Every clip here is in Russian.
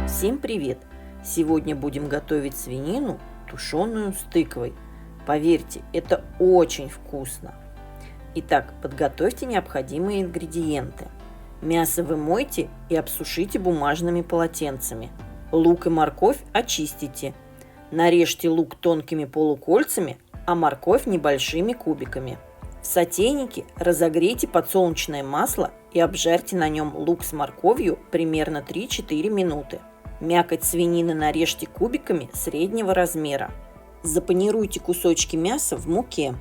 Всем привет! Сегодня будем готовить свинину, тушеную с тыквой. Поверьте, это очень вкусно. Итак, подготовьте необходимые ингредиенты. Мясо вы мойте и обсушите бумажными полотенцами. Лук и морковь очистите. Нарежьте лук тонкими полукольцами, а морковь небольшими кубиками. В сотейнике разогрейте подсолнечное масло и обжарьте на нем лук с морковью примерно 3-4 минуты. Мякоть свинины нарежьте кубиками среднего размера. Запанируйте кусочки мяса в муке.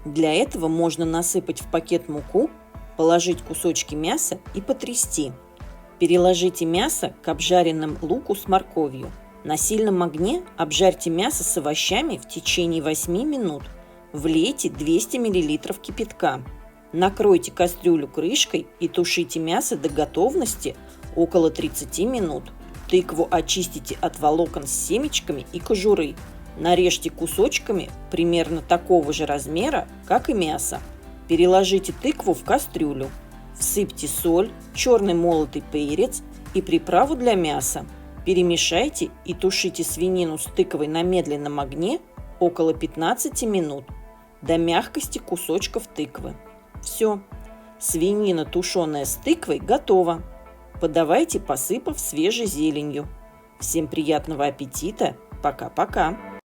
Для этого можно насыпать в пакет муку, положить кусочки мяса и потрясти. Переложите мясо к обжаренному луку с морковью. На сильном огне обжарьте мясо с овощами в течение 8 минут. Влейте 200 мл кипятка. Накройте кастрюлю крышкой и тушите мясо до готовности около 30 минут. Тыкву очистите от волокон с семечками и кожуры. Нарежьте кусочками примерно такого же размера, как и мясо. Переложите тыкву в кастрюлю. Всыпьте соль, черный молотый перец и приправу для мяса. Перемешайте и тушите свинину с тыквой на медленном огне около 15 минут до мягкости кусочков тыквы. Все, свинина, тушеная с тыквой, готова. Подавайте, посыпав свежей зеленью. Всем приятного аппетита! Пока-пока!